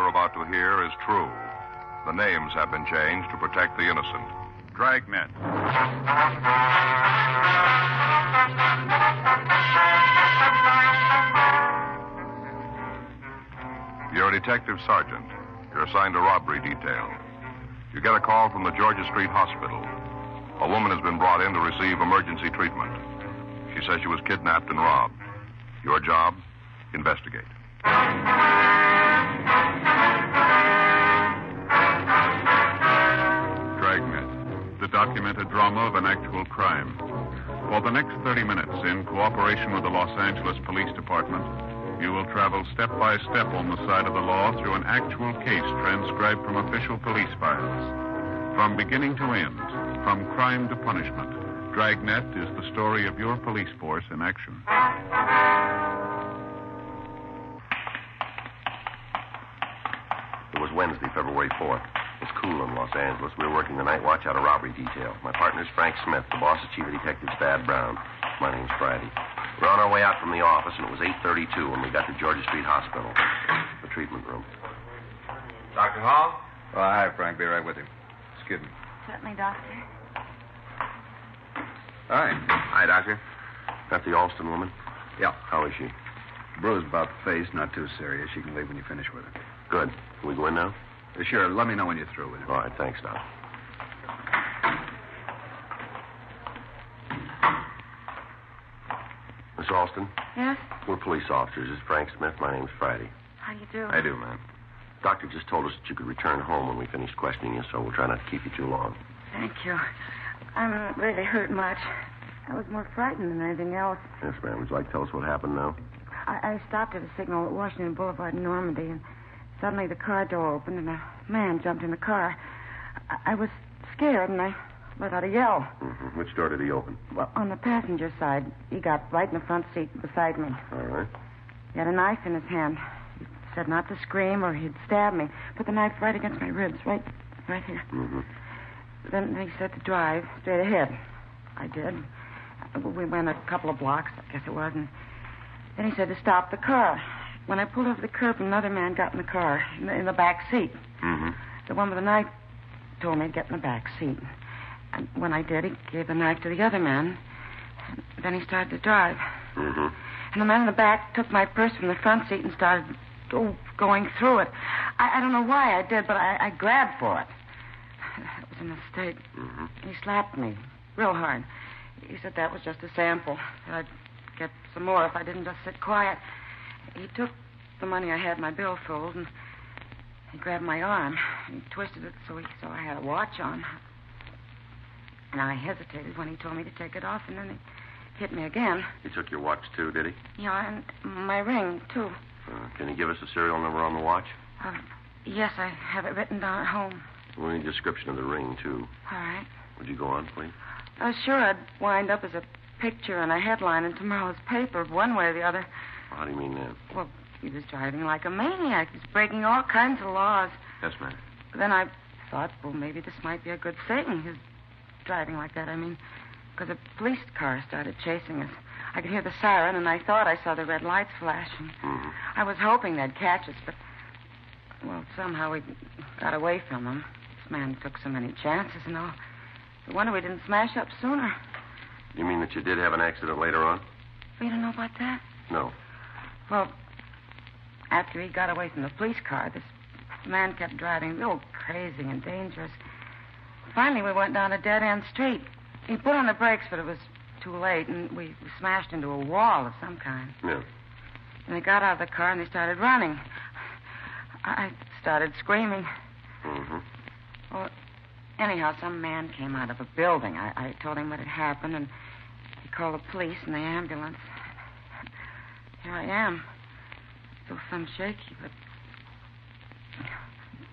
about to hear is true. The names have been changed to protect the innocent. Dragnet. You're a detective sergeant. You're assigned to robbery detail. You get a call from the Georgia Street Hospital. A woman has been brought in to receive emergency treatment. She says she was kidnapped and robbed. Your job? Investigate. Dragnet, the documented drama of an actual crime. For the next 30 minutes, in cooperation with the Los Angeles Police Department, you will travel step by step on the side of the law through an actual case transcribed from official police files. From beginning to end, from crime to punishment, Dragnet is the story of your police force in action. It was Wednesday, February 4th. It was cool in Los Angeles. We were working the night watch out of robbery detail. My partner's Frank Smith. The boss is Chief of Detectives Thad Brown. My name's Friday. We were on our way out from the office, and it was 8:32 when we got to Georgia Street Hospital, the treatment room. Dr. Hall? Oh, hi, Frank. Be right with you. Excuse me. Certainly, Doctor. Hi. Hi, Doctor. Got the Alston woman? Yeah. How is she? Bruise about the face, not too serious. You can leave when you finish with her. Good. Can we go in now? Sure. Let me know when you're through with her. All right, thanks, Doc. Miss Alston? Yes? We're police officers. This is Frank Smith. My name's Friday. How do you do? I do, ma'am. Doctor just told us that you could return home when we finish questioning you, so we'll try not to keep you too long. Thank you. I'm not really hurt much. I was more frightened than anything else. Yes, ma'am. Would you like to tell us what happened now? I stopped at a signal at Washington Boulevard in Normandy, and suddenly the car door opened, and a man jumped in the car. I was scared, and I let out a yell. Mm-hmm. Which door did he open? Well, on the passenger side. He got right in the front seat beside me. All right. He had a knife in his hand. He said not to scream or he'd stab me. Put the knife right against my ribs, right here. Mm-hmm. Then he said to drive straight ahead. I did. We went a couple of blocks, I guess it was, and then he said to stop the car. When I pulled over the curb, another man got in the car, in the back seat. Mm-hmm. The one with the knife told me to get in the back seat. And when I did, he gave the knife to the other man. And then he started to drive. Mm-hmm. And the man in the back took my purse from the front seat and started going through it. I don't know why I did, but I grabbed for it. It was a mistake. Mm-hmm. He slapped me real hard. He said that was just a sample, that I'd get some more if I didn't just sit quiet. He took the money I had in my billfold, and he grabbed my arm. He twisted it so I had a watch on. And I hesitated when he told me to take it off, and then he hit me again. He took your watch, too, did he? Yeah, and my ring, too. Can you give us the serial number on the watch? Yes, I have it written down at home. We need a description of the ring, too. All right. Would you go on, please? Sure, I'd wind up as a picture and a headline in tomorrow's paper, one way or the other. How do you mean that? Well, he was driving like a maniac. He was breaking all kinds of laws. Yes, ma'am. Then I thought, well, maybe this might be a good thing, his driving like that, I mean, because a police car started chasing us. I could hear the siren, and I thought I saw the red lights flashing. Mm-hmm. I was hoping they'd catch us, but, well, somehow we got away from them. This man took so many chances and all. No wonder we didn't smash up sooner. You mean that you did have an accident later on? You don't know about that? No. Well, after he got away from the police car, this man kept driving real crazy and dangerous. Finally, we went down a dead-end street. He put on the brakes, but it was too late, and we smashed into a wall of some kind. Yeah. And they got out of the car, and they started running. I started screaming. Mm-hmm. Well, anyhow, some man came out of a building. I told him what had happened, and he called the police and the ambulance. Here I am. Still some shaky, but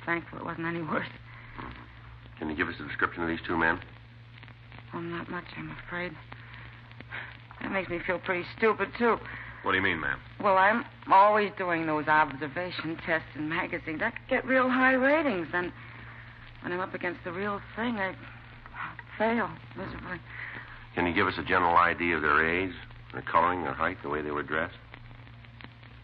thankful it wasn't any worse. Can you give us a description of these two men? Well, not much, I'm afraid. That makes me feel pretty stupid, too. What do you mean, ma'am? Well, I'm always doing those observation tests in magazines. I could get real high ratings, and when I'm up against the real thing, I fail miserably. Can you give us a general idea of their age, their coloring, their height, the way they were dressed?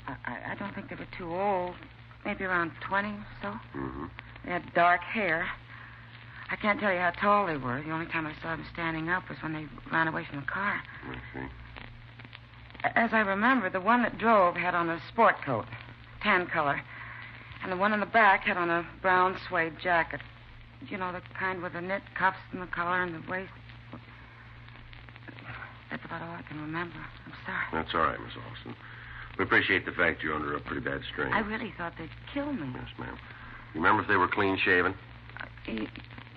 I don't think they were too old. maybe around 20 or so. Mm-hmm. They had dark hair. I can't tell you how tall they were. The only time I saw them standing up was when they ran away from the car. I see. As I remember, the one that drove had on a sport coat, tan color. And the one in the back had on a brown suede jacket. You know, the kind with the knit cuffs and the collar and the waist. That's about all I can remember. I'm sorry. That's all right, Miss Alston. We appreciate the fact you're under a pretty bad strain. I really thought they'd kill me. Yes, ma'am. You remember if they were clean shaven? You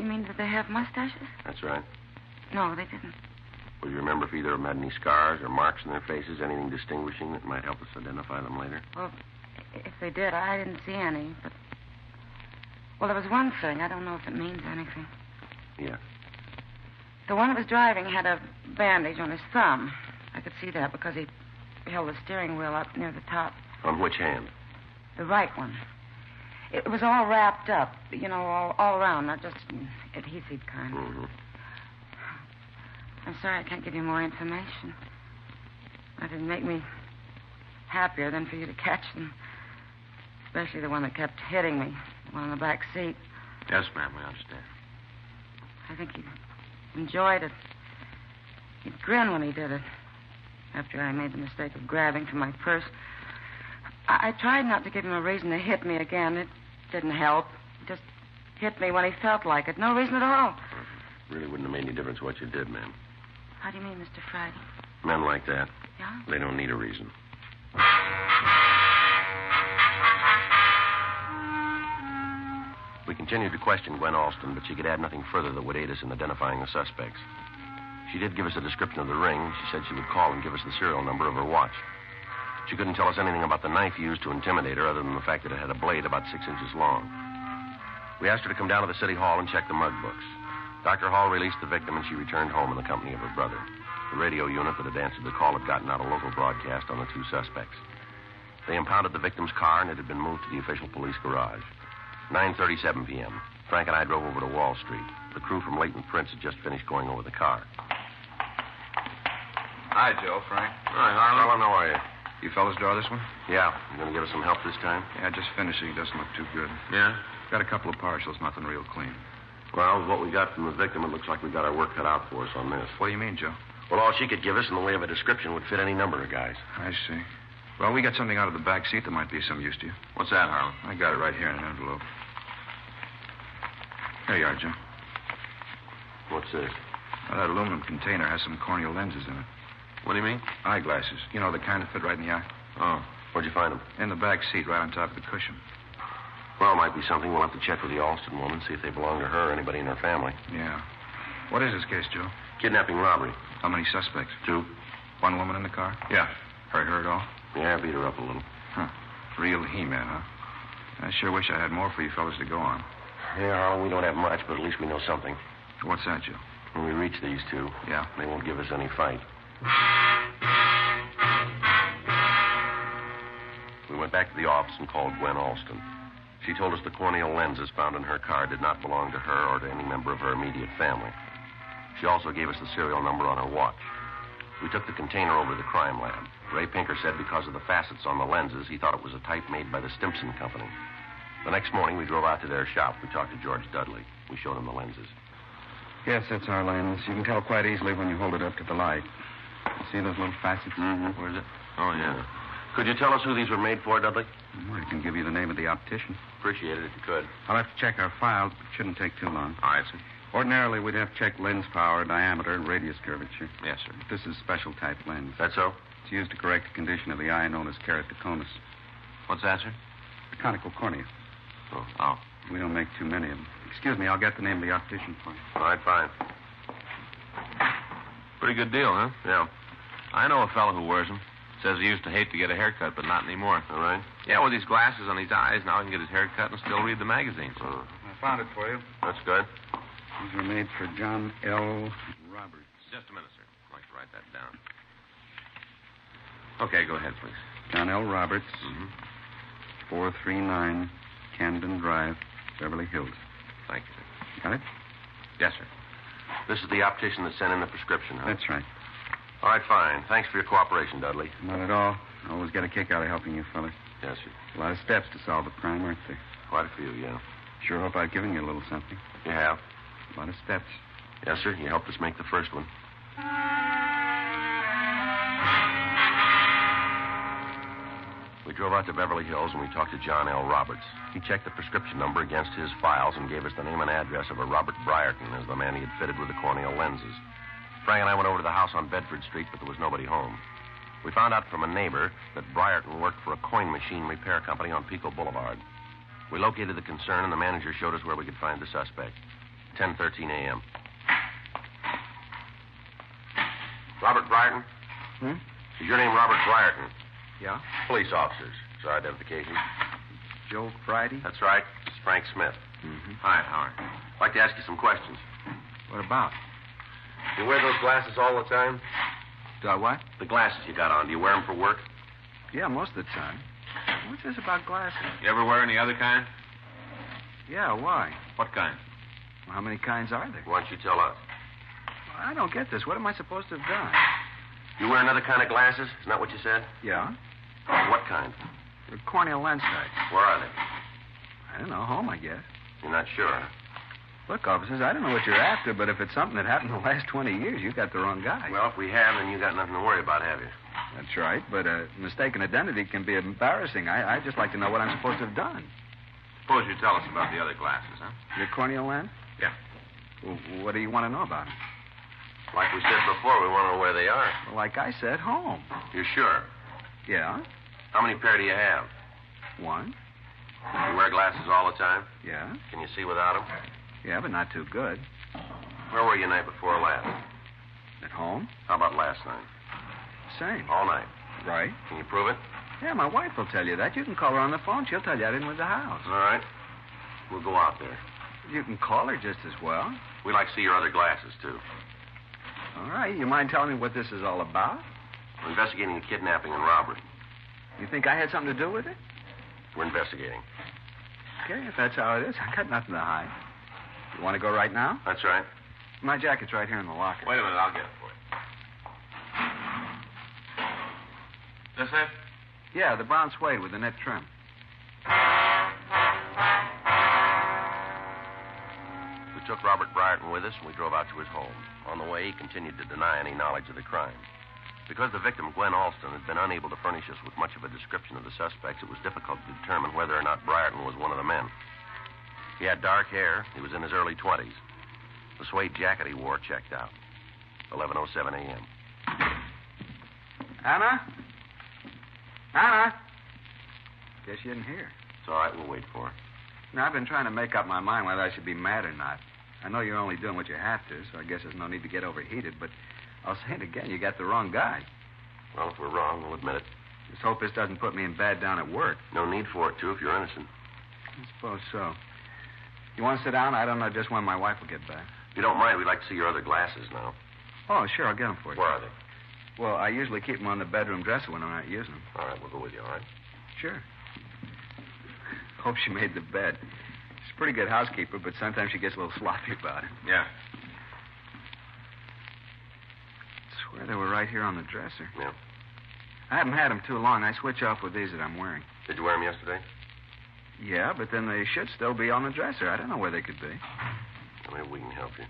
mean that they have mustaches? That's right. No, they didn't. Well, you remember if either of them had any scars or marks on their faces, anything distinguishing that might help us identify them later? Well, if they did, I didn't see any, but... Well, there was one thing. I don't know if it means anything. Yeah. The one that was driving had a bandage on his thumb. I could see that because he held the steering wheel up near the top. On which hand? The right one. It was all wrapped up, you know, all around, not just an adhesive kind. Mm-hmm. I'm sorry I can't give you more information. That didn't make me happier than for you to catch them. Especially the one that kept hitting me, the one in the back seat. Yes, ma'am, we understand. I think he enjoyed it. He'd grin when he did it. After I made the mistake of grabbing for my purse. I tried not to give him a reason to hit me again. It didn't help. He just hit me when he felt like it. No reason at all. Really wouldn't have made any difference what you did, ma'am. How do you mean, Mr. Friday? Men like that, Yeah? they don't need a reason. We continued to question Gwen Alston, but she could add nothing further that would aid us in identifying the suspects. She did give us a description of the ring. She said she would call and give us the serial number of her watch. She couldn't tell us anything about the knife used to intimidate her other than the fact that it had a blade about 6 inches long. We asked her to come down to the city hall and check the mug books. Dr. Hall released the victim, and she returned home in the company of her brother. The radio unit that had answered the call had gotten out a local broadcast on the two suspects. They impounded the victim's car, and it had been moved to the official police garage. 9:37 p.m. Frank and I drove over to Wall Street. The crew from Leighton Prince had just finished going over the car. Hi, Joe, Frank. Hi, Harlan. How are you? You fellas draw this one? Yeah. You going to give us some help this time? Yeah, just finishing. It doesn't look too good. Yeah? Got a couple of partials, nothing real clean. Well, with what we got from the victim, it looks like we got our work cut out for us on this. What do you mean, Joe? Well, all she could give us in the way of a description would fit any number of guys. I see. Well, we got something out of the back seat that might be of some use to you. What's that, Harlan? I got it right here in an envelope. There you are, Joe. What's this? Well, that aluminum container has some corneal lenses in it. What do you mean? Eyeglasses. You know, the kind that fit right in the eye. Oh. Where'd you find them? In the back seat, right on top of the cushion. Well, it might be something. We'll have to check with the Alston woman, see if they belong to her or anybody in her family. Yeah. What is this case, Joe? Kidnapping robbery. How many suspects? 2. One woman in the car? Yeah. Hurt her at all? Yeah, beat her up a little. Huh. Real He-Man, huh? I sure wish I had more for you fellas to go on. Yeah, Harlan, we don't have much, but at least we know something. What's that, Joe? When we reach these two, Yeah. they won't give us any fight. We went back to the office and called Gwen Alston. She told us the corneal lenses found in her car did not belong to her or to any member of her immediate family. She also gave us the serial number on her watch. We took the container over to the crime lab. Ray Pinker said because of the facets on the lenses, he thought it was a type made by the Stimson Company. The next morning, we drove out to their shop. We talked to George Dudley. We showed him the lenses. Yes, that's our lens. You can tell quite easily when you hold it up to the light. You see those little facets? Mm-hmm. Where is it? Oh, yeah. Could you tell us who these were made for, Dudley? Well, I can give you the name of the optician. Appreciate it if you could. I'll have to check our files, but it shouldn't take too long. All right, sir. Ordinarily, we'd have to check lens power, diameter, and radius curvature. Yes, sir. But this is special type lens. That so? It's used to correct a condition of the eye known as keratoconus. What's that, sir? The conical cornea. Oh. We don't make too many of them. Excuse me, I'll get the name of the optician for you. All right, fine. Pretty good deal, huh? Yeah. I know a fellow who wears them. Says he used to hate to get a haircut, but not anymore. All right. Yeah, with these glasses on his eyes, now he can get his hair cut and still read the magazines. Oh, I found it for you. that's good. These were made for John L. Roberts. Just a minute, sir. I'd like to write that down. Okay, go ahead, please. John L. Roberts, Mm-hmm. 439 Camden Drive, Beverly Hills. Thank you, sir. Got it? Yes, sir. This is the optician that sent in the prescription, huh? That's right. All right, fine. Thanks for your cooperation, Dudley. Not at all. I always get a kick out of helping you fellas. Yes, sir. A lot of steps to solve a crime, aren't there? Quite a few, yeah. Sure hope I've given you a little something. You have? A lot of steps. Yes, sir. You helped us make the first one. We drove out to Beverly Hills and we talked to John L. Roberts. He checked the prescription number against his files and gave us the name and address of a Robert Brierton as the man he had fitted with the corneal lenses. Frank and I went over to the house on Bedford Street, but there was nobody home. We found out from a neighbor that Brierton worked for a coin machine repair company on Pico Boulevard. We located the concern, and the manager showed us where we could find the suspect. 10:13 a.m. Robert Brierton? Is your name Robert Brierton? Yeah? Police officers. It's our identification. Joe Friday? That's right. It's Frank Smith. Hi, Howard. I'd like to ask you some questions. What about? You wear those glasses all the time? Do I what? The glasses you got on, do you wear them for work? Yeah, most of the time. What's this about glasses? You ever wear any other kind? Yeah, why? What kind? Well, how many kinds are there? Why don't you tell us? I don't get this. What am I supposed to have done? You wear another kind of glasses? Isn't that what you said? Yeah? What kind? The corneal lens type. Where are they? I don't know. Home, I guess. You're not sure, huh? Look, officers, I don't know what you're after, but if it's something that happened in the last 20 years, you got the wrong guy. Well, if we have, then you got nothing to worry about, have you? That's right, but mistaken identity can be embarrassing. I'd just like to know what I'm supposed to have done. Suppose you tell us about the other glasses, huh? Your corneal lens? Yeah. Well, what do you want to know about them? Like we said before, we want to know where they are. Well, like I said, home. You're sure? Yeah? How many pair do you have? One? You wear glasses all the time? Yeah? Can you see without them? Yeah, but not too good. Where were you night before last? At home? How about last night? Same. All night. Right? Can you prove it? Yeah, my wife will tell you that. You can call her on the phone. She'll tell you I didn't leave the house. All right. We'll go out there. You can call her just as well. We'd like to see your other glasses, too. All right. You mind telling me what this is all about? We're investigating a kidnapping and robbery. You think I had something to do with it? We're investigating. Okay, if that's how it is, I got nothing to hide. You want to go right now? That's right. My jacket's right here in the locker. Wait a minute, I'll get it for you. This it? Yeah, the brown suede with the net trim. We took Robert Brierton with us, and we drove out to his home. On the way, he continued to deny any knowledge of the crime. Because the victim, Gwen Alston, had been unable to furnish us with much of a description of the suspects, it was difficult to determine whether or not Brierton was one of the men. He had dark hair. He was in his early 20s. The suede jacket he wore checked out. 11:07 a.m. Anna? Anna? Guess you didn't hear. It's all right. We'll wait for her. Now, I've been trying to make up my mind whether I should be mad or not. I know you're only doing what you have to, so I guess there's no need to get overheated, but I'll say it again. You got the wrong guy. Well, if we're wrong, we'll admit it. Just hope this doesn't put me in bad down at work. No need for it, too, if you're innocent. I suppose so. You want to sit down? I don't know just when my wife will get back. If you don't mind, we'd like to see your other glasses now. Oh, sure, I'll get them for you. Where are they? Well, I usually keep them on the bedroom dresser when I'm not using them. All right, we'll go with you, all right? Sure. Hope she made the bed. She's a pretty good housekeeper, but sometimes she gets a little sloppy about it. Yeah. I swear they were right here on the dresser. Yeah. I haven't had them too long. I switch off with these that I'm wearing. Did you wear them yesterday? Yeah, but then they should still be on the dresser. I don't know where they could be. Well, maybe we can help you.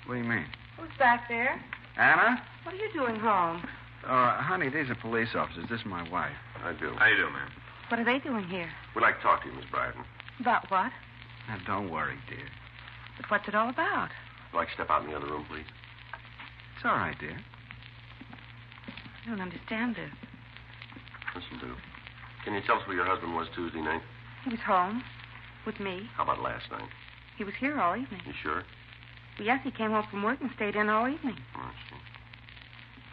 What do you mean? Who's back there? Anna? What are you doing home? Honey, these are police officers. This is my wife. I do. How you doing, ma'am? What are they doing here? We'd like to talk to you, Miss Brierton. About what? Now, don't worry, dear. But what's it all about? Would you like to step out in the other room, please? It's all right, dear. I don't understand this. Listen, do. Can you tell us where your husband was Tuesday night? He was home with me. How about last night? He was here all evening. You sure? Yes, he came home from work and stayed in all evening. Oh, I see.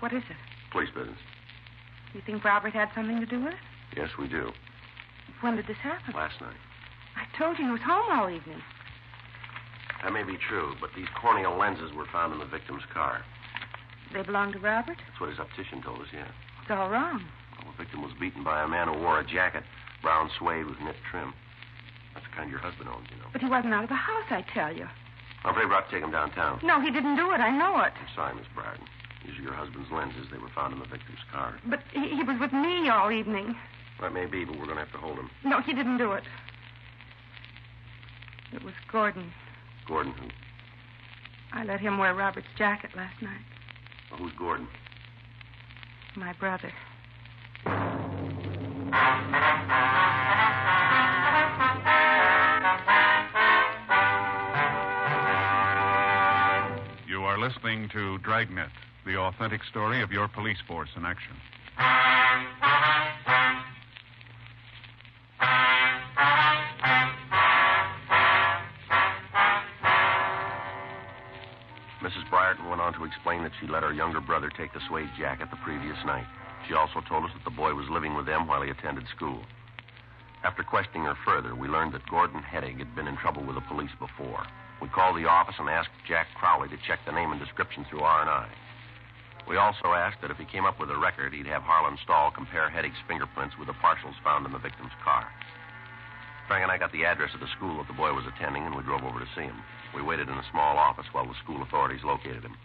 What is it? Police business. You think Robert had something to do with it? Yes, we do. When did this happen? Last night. I told you he was home all evening. That may be true, but these corneal lenses were found in the victim's car. They belong to Robert? That's what his optician told us, yeah. It's all wrong. Well, the victim was beaten by a man who wore a jacket, brown suede with knit trim. That's the kind your husband owns, you know. But he wasn't out of the house, I tell you. I'm afraid we'll have to take him downtown. No, he didn't do it. I know it. I'm sorry, Miss Brierton. These are your husband's lenses. They were found in the victim's car. But he was with me all evening. That may be, but we're going to have to hold him. No, he didn't do it. It was Gordon. Gordon who? I let him wear Robert's jacket last night. Well, who's Gordon? My brother. You are listening to Dragnet, the authentic story of your police force in action. Mrs. Briarton went on to explain that she let her younger brother take the suede jacket the previous night. She also told us that the boy was living with them while he attended school. After questioning her further, we learned that Gordon Heddig had been in trouble with the police before. We called the office and asked Jack Crowley to check the name and description through R&I. We also asked that if he came up with a record, he'd have Harlan Stahl compare Heddig's fingerprints with the partials found in the victim's car. Frank and I got the address of the school that the boy was attending, and we drove over to see him. We waited in a small office while the school authorities located him.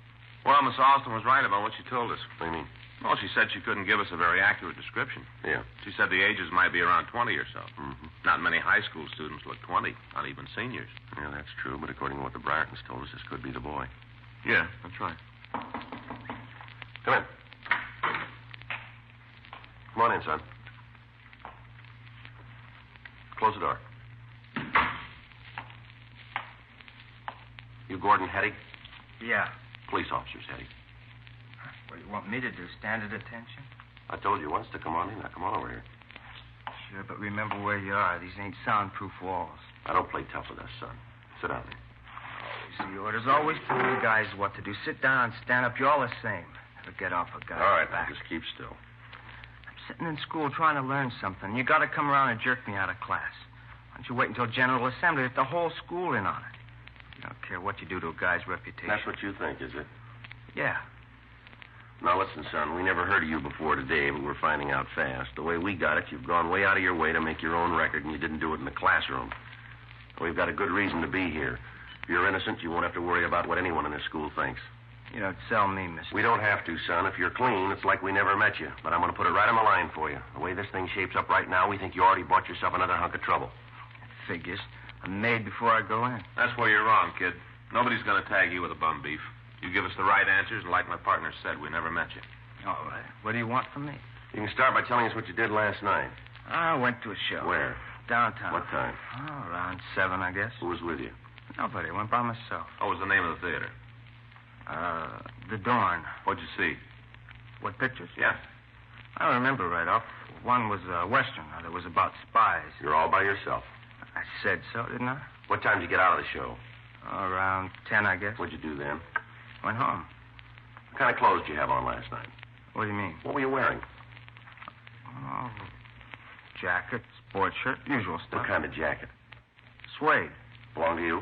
Well, Miss Alston was right about what she told us. What do you mean? Well, she said she couldn't give us a very accurate description. Yeah. She said the ages might be around 20 or so. Mm-hmm. Not many high school students look 20, not even seniors. Yeah, that's true, but according to what the Briartons told us, this could be the boy. Yeah, that's right. Come in. Come on in, son. Close the door. You Gordon Heddig? Yeah. Police officers, Heddig. What do you want me to do? Stand at attention? I told you once to come on in. Now, come on over here. Sure, but remember where you are. These ain't soundproof walls. I don't play tough with us, son. Sit down there. You see, orders always tell you guys what to do. Sit down, stand up. You're all the same. Never get off a guy's All right, back. now, just keep still. I'm sitting in school trying to learn something. You got to come around and jerk me out of class. Why don't you wait until General Assembly with the whole school in on it? You don't care what you do to a guy's reputation. That's what you think, is it? Yeah. Now, listen, son, we never heard of you before today, but we're finding out fast. The way we got it, you've gone way out of your way to make your own record, and you didn't do it in the classroom. We've got a good reason to be here. If you're innocent, you won't have to worry about what anyone in this school thinks. You don't sell me, mister. We don't have to, son. If you're clean, it's like we never met you. But I'm going to put it right on the line for you. The way this thing shapes up right now, we think you already bought yourself another hunk of trouble. Figures. I'm made before I go in. That's where you're wrong, kid. Nobody's going to tag you with a bum beef. You give us the right answers, and like my partner said, we never met you. All right. What do you want from me? You can start by telling us what you did last night. I went to a show. Where? Downtown. What time? Oh, around 7, I guess. Who was with you? Nobody. I went by myself. What was the name of the theater? The Dorn. What'd you see? What pictures? Yeah. I don't remember right off. One was a Western. That was about spies. You're all by yourself. I said so, didn't I? What time did you get out of the show? Around 10, I guess. What'd you do then? Went home. What kind of clothes did you have on last night? What do you mean? What were you wearing? Oh, jacket, sports shirt, usual stuff. What kind of jacket? Suede. Belong to you?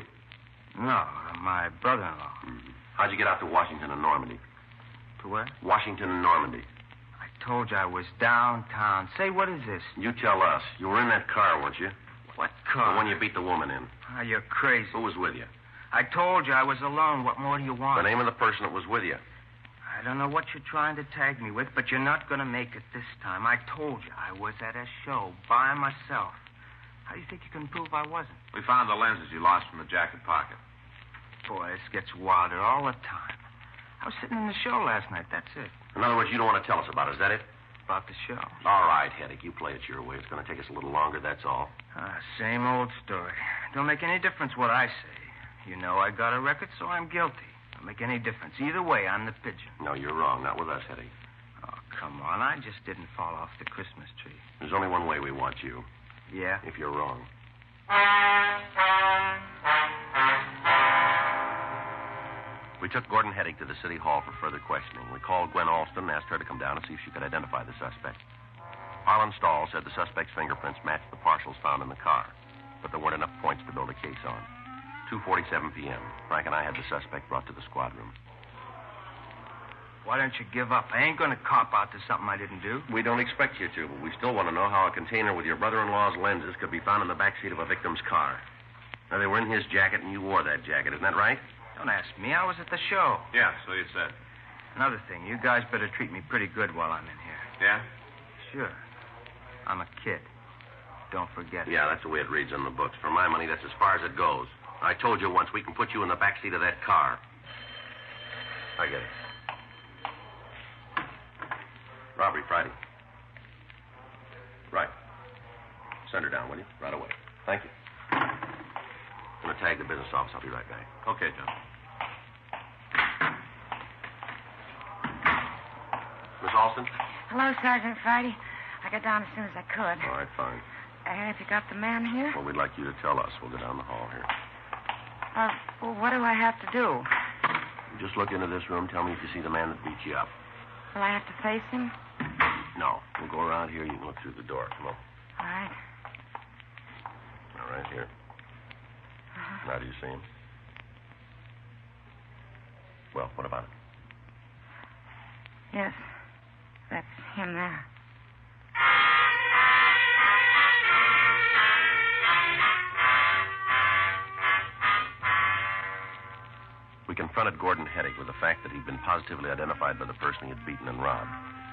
No, my brother-in-law. Mm-hmm. How'd you get out to Washington and Normandy? To where? Washington and Normandy. I told you I was downtown. Say, what is this? You tell us. You were in that car, weren't you? What car? The one you beat the woman in. Oh, you're crazy. Who was with you? I told you I was alone. What more do you want? The name of the person that was with you. I don't know what you're trying to tag me with, but you're not going to make it this time. I told you I was at a show by myself. How do you think you can prove I wasn't? We found the lenses you lost from the jacket pocket. Boy, this gets wilder all the time. I was sitting in the show last night, that's it. In other words, you don't want to tell us about it, is that it? About the show. All right, Heddick, you play it your way. It's going to take us a little longer, that's all. Same old story. Don't make any difference what I say. You know I got a record, so I'm guilty. Don't make any difference. Either way, I'm the pigeon. No, you're wrong. Not with us, Heddick. Oh, come on. I just didn't fall off the Christmas tree. There's only one way we want you. Yeah? If you're wrong. We took Gordon Heddick to the city hall for further questioning. We called Gwen Alston and asked her to come down and see if she could identify the suspect. Harlan Stahl said the suspect's fingerprints matched the partials found in the car, but there weren't enough points to build a case on. 2:47 p.m. Frank and I had the suspect brought to the squad room. Why don't you give up? I ain't going to cop out to something I didn't do. We don't expect you to, but we still want to know how a container with your brother-in-law's lenses could be found in the backseat of a victim's car. Now, they were in his jacket, and you wore that jacket. Isn't that right? Don't ask me. I was at the show. Yeah, so you said. Another thing, you guys better treat me pretty good while I'm in here. Yeah? Sure. I'm a kid. Don't forget it. Yeah, that's the way it reads in the books. For my money, that's as far as it goes. I told you once we can put you in the back seat of that car. I get it. Robbery Friday. Right. Send her down, will you? Right away. Thank you. I'm going to tag the business office. I'll be right back. Okay, John. Miss Alston? Hello, Sergeant Friday. I got down as soon as I could. All right, fine. Have you got the man here? Well, we'd like you to tell us. We'll go down the hall here. Well, what do I have to do? You just look into this room. Tell me if you see the man that beat you up. Will I have to face him? No. We'll go around here. You can look through the door. Come on. All right. All right, here. Now, do you see him? Well, what about it? Yes. That's him there. We confronted Gordon Heddick with the fact that he'd been positively identified by the person he had beaten and robbed.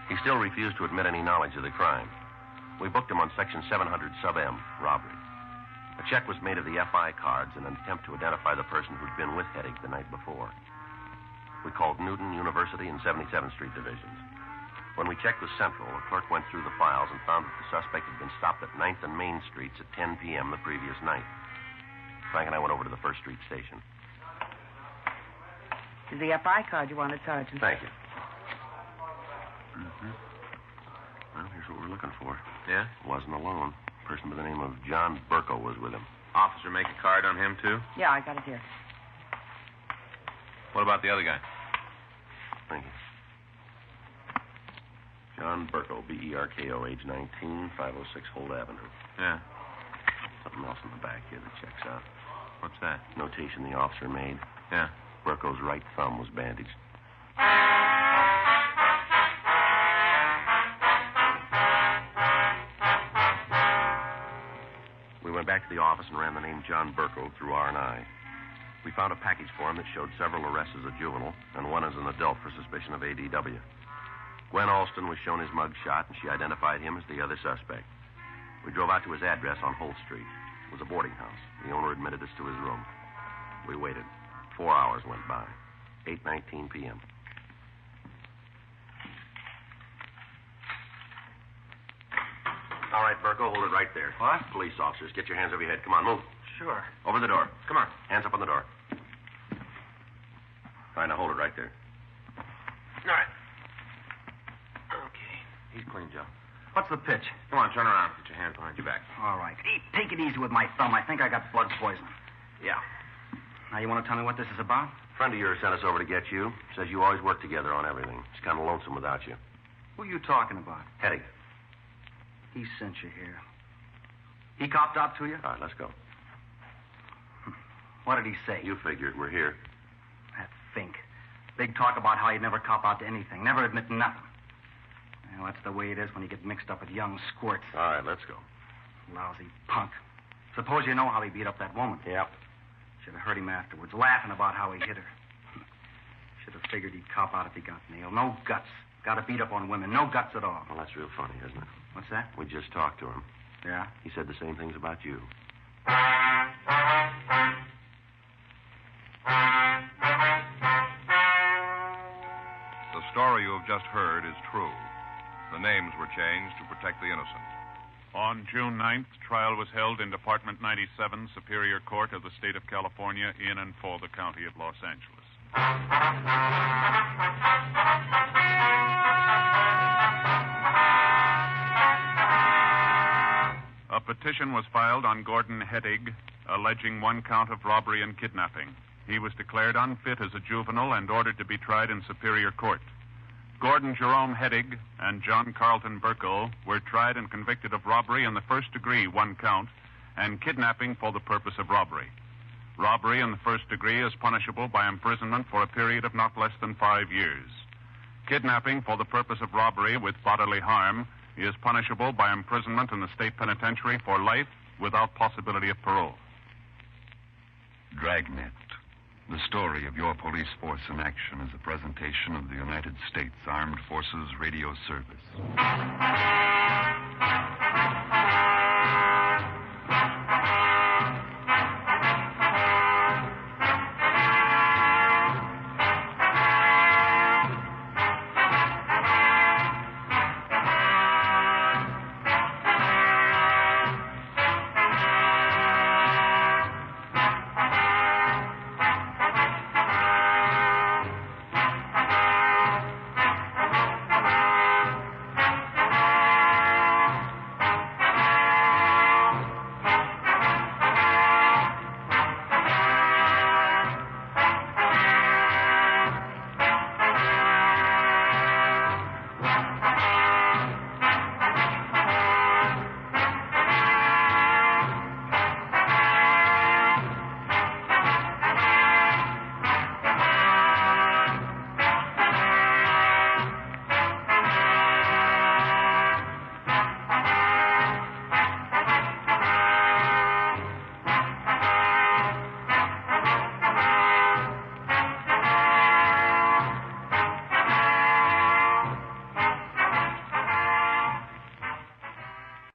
He still refused to admit any knowledge of the crime. We booked him on Section 700 Sub-M, robbery. A check was made of the FI cards in an attempt to identify the person who'd been with Heddick the night before. We called Newton, University, and 77th Street divisions. When we checked with Central, a clerk went through the files and found that the suspect had been stopped at 9th and Main Streets at 10 p.m. the previous night. Frank and I went over to the First Street station. Is the FI card you wanted, Sergeant? Thank you. Mm-hmm. Well, here's what we're looking for. Yeah? Wasn't alone. A person by the name of John Burko was with him. Officer make a card on him, too? Yeah, I got it here. What about the other guy? Thank you. John Burko, B-E-R-K-O, age 19, 506 Holt Avenue. Yeah. Something else in the back here that checks out. What's that? Notation the officer made. Yeah. Burko's right thumb was bandaged. We went back to the office and ran the name John Burko through R&I. We found a package for him that showed several arrests as a juvenile and one as an adult for suspicion of ADW. Gwen Alston was shown his mug shot, and she identified him as the other suspect. We drove out to his address on Holt Street. It was a boarding house. The owner admitted us to his room. We waited. 4 hours went by. 8:19 p.m. All right, Burko, hold it right there. What? Police officers, get your hands over your head. Come on, move. Sure. Over the door. Come on. Hands up on the door. All right, now hold it right there. All right. Okay. He's clean, Joe. What's the pitch? Come on, turn around. Put your hands behind your back. All right. Take it easy with my thumb. I think I got blood poisoning. Yeah. Now, you want to tell me what this is about? A friend of yours sent us over to get you. Says you always work together on everything. He's kind of lonesome without you. Who are you talking about? Heddick. He sent you here. He copped out to you? All right, let's go. What did he say? You figured. We're here. That Fink. Big talk about how he'd never cop out to anything. Never admit nothing. Well, that's the way it is when you get mixed up with young squirts. All right, let's go. Lousy punk. Suppose you know how he beat up that woman. Yep. Should have heard him afterwards, laughing about how he hit her. Should have figured he'd cop out if he got nailed. No guts. Got to beat up on women. No guts at all. Well, that's real funny, isn't it? What's that? We just talked to him. Yeah? He said the same things about you. The story you have just heard is true. The names were changed to protect the innocent. On June 9th, trial was held in Department 97, Superior Court of the State of California, in and for the County of Los Angeles. A petition was filed on Gordon Heddick, alleging one count of robbery and kidnapping. He was declared unfit as a juvenile and ordered to be tried in Superior Court. Gordon Jerome Heddick and John Carlton Burko were tried and convicted of robbery in the first degree, one count, and kidnapping for the purpose of robbery. Robbery in the first degree is punishable by imprisonment for a period of not less than 5 years. Kidnapping for the purpose of robbery with bodily harm is punishable by imprisonment in the state penitentiary for life without possibility of parole. Dragnet. The story of your police force in action is a presentation of the United States Armed Forces Radio Service.